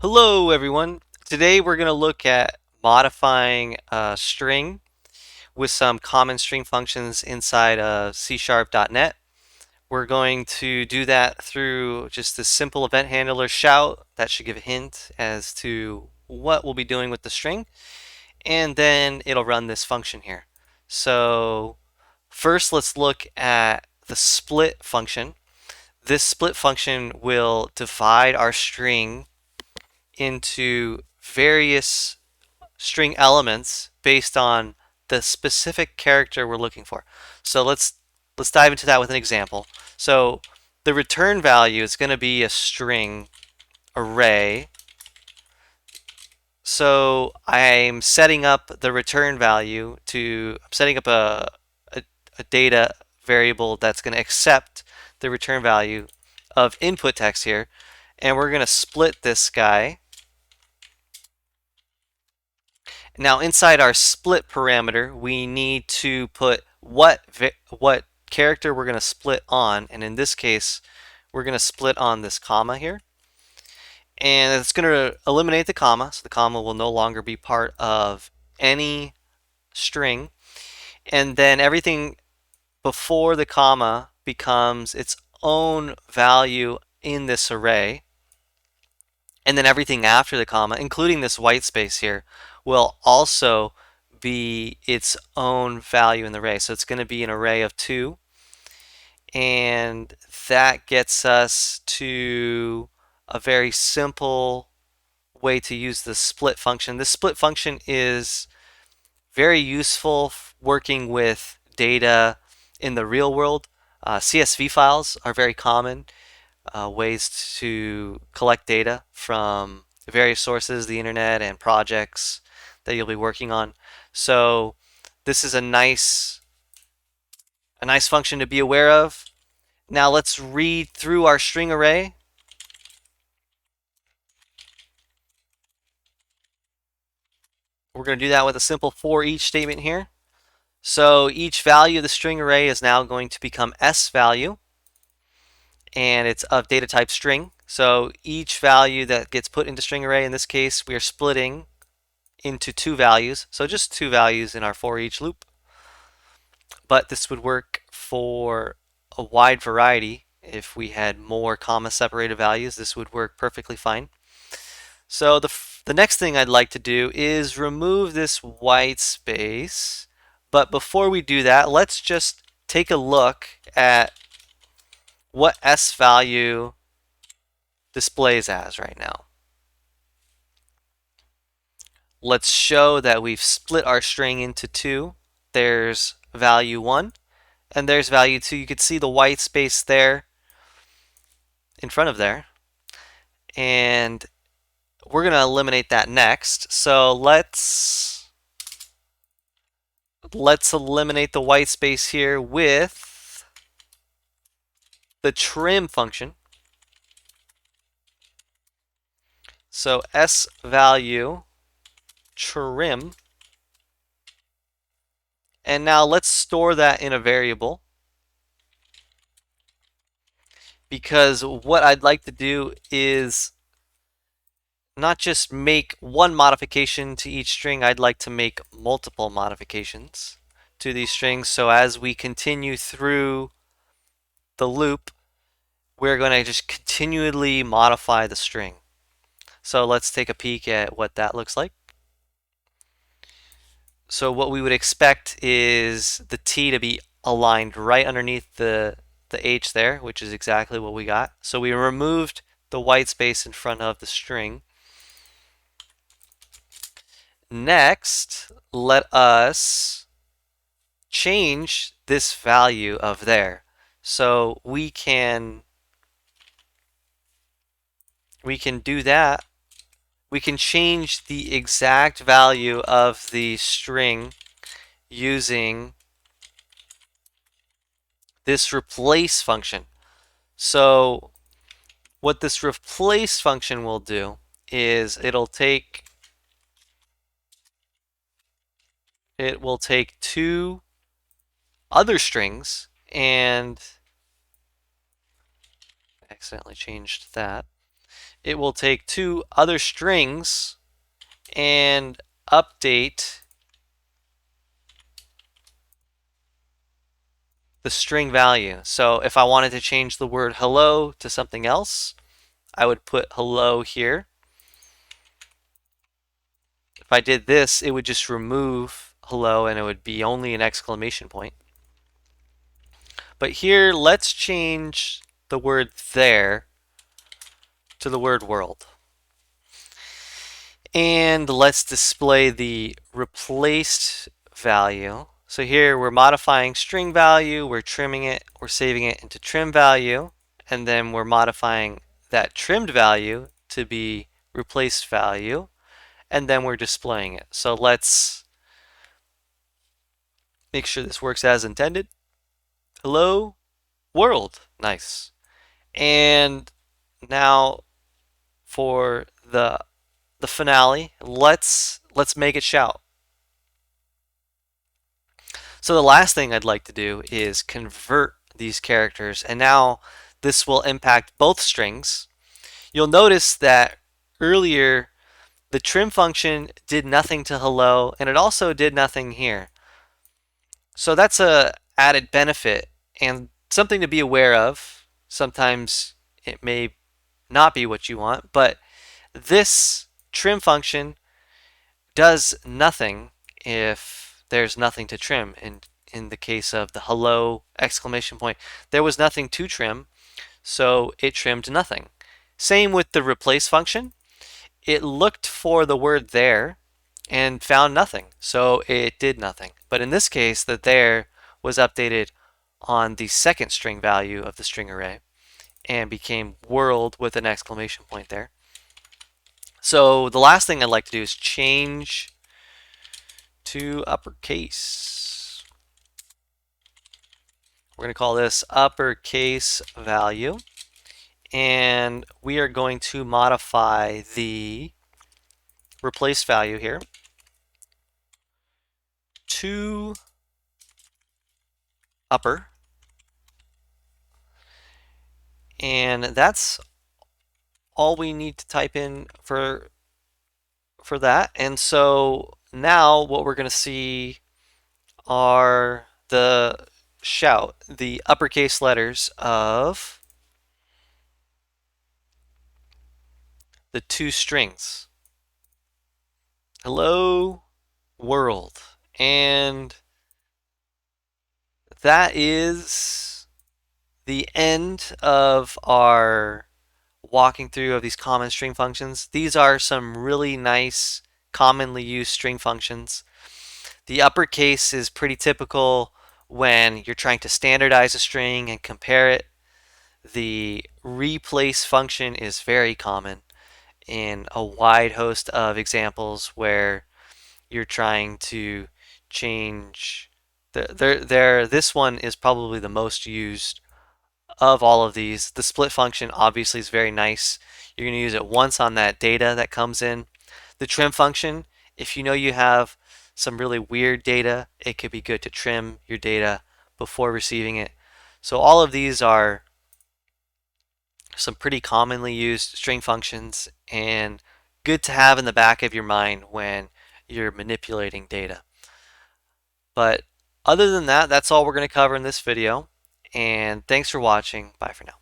Hello everyone. Today we're going to look at modifying a string with some common string functions inside of C#.net. We're going to do that through just this simple event handler shout that should give a hint as to what we'll be doing with the string, and then it'll run this function here. So first let's look at the split function. This split function will divide our string into various string elements based on the specific character we're looking for. So let's dive into that with an example. So the return value is going to be a string array. So I'm setting up the return value I'm setting up a data variable that's going to accept the return value of input text here. And we're going to split this guy. Now inside our split parameter, we need to put what character we're going to split on, and in this case, we're going to split on this comma here. And it's going to eliminate the comma, so the comma will no longer be part of any string. And then everything before the comma becomes its own value in this array. And then everything after the comma, including this white space here, will also be its own value in the array. So it's going to be an array of 2. And that gets us to a very simple way to use the split function. This split function is very useful working with data in the real world. CSV files are very common ways to collect data from various sources, the internet, and projects that you'll be working on. So this is a nice function to be aware of. Now let's read through our string array. We're going to do that with a simple for each statement here. So each value of the string array is now going to become S value, and it's of data type string. So each value that gets put into string array, in this case, we are splitting into 2 values. So just 2 values in our for each loop. But this would work for a wide variety. If we had more comma separated values, this would work perfectly fine. So the next thing I'd like to do is remove this white space. But before we do that, let's just take a look at what S value displays as right now. Let's show that we've split our string into 2. There's value 1 and there's value 2. You can see the white space there in front of there. And we're going to eliminate that next. So let's eliminate the white space here with the trim function. So S value trim. And now let's store that in a variable, because what I'd like to do is not just make one modification to each string, I'd like to make multiple modifications to these strings. So as we continue through the loop, we're going to just continually modify the string. So let's take a peek at what that looks like. So what we would expect is the T to be aligned right underneath the H there, which is exactly what we got. So we removed the white space in front of the string. Next, let us change this value of there. So we can do that. We can change the exact value of the string using this replace function. So what this replace function will do is it will take 2 other strings, and accidentally changed that. it will take two other strings and update the string value. So if I wanted to change the word hello to something else, I would put hello here. If I did this, it would just remove hello and it would be only an exclamation point. But here, let's change the word there to the word world. And let's display the replaced value. So here we're modifying string value, we're trimming it, we're saving it into trim value, and then we're modifying that trimmed value to be replaced value, and then we're displaying it. So let's make sure this works as intended. Hello, world. Nice. And now for the finale, let's make it shout. So the last thing I'd like to do is convert these characters, and now this will impact both strings. You'll notice that earlier the trim function did nothing to hello, and it also did nothing here. So that's a added benefit and something to be aware of. Sometimes it may not be what you want, but this trim function does nothing if there's nothing to trim. In the case of the hello exclamation point, there was nothing to trim, so it trimmed nothing. Same with the replace function. It looked for the word there and found nothing, so it did nothing. But in this case, the there was updated on the second string value of the string array and became world with an exclamation point there. So the last thing I'd like to do is change to uppercase. We're going to call this uppercase value, and we are going to modify the replace value here to upper, and that's all we need to type in for that. And so now what we're going to see are the shout, the uppercase letters of the two strings. Hello, world. And that is the end of our walking through of these common string functions. These are some really nice, commonly used string functions. The uppercase is pretty typical when you're trying to standardize a string and compare it. The replace function is very common in a wide host of examples where you're trying to change this one is probably the most used of all of these. The split function obviously is very nice. You're going to use it once on that data that comes in. The trim function, if you know you have some really weird data, it could be good to trim your data before receiving it. So all of these are some pretty commonly used string functions and good to have in the back of your mind when you're manipulating data. But other than that, that's all we're going to cover in this video. And thanks for watching. Bye for now.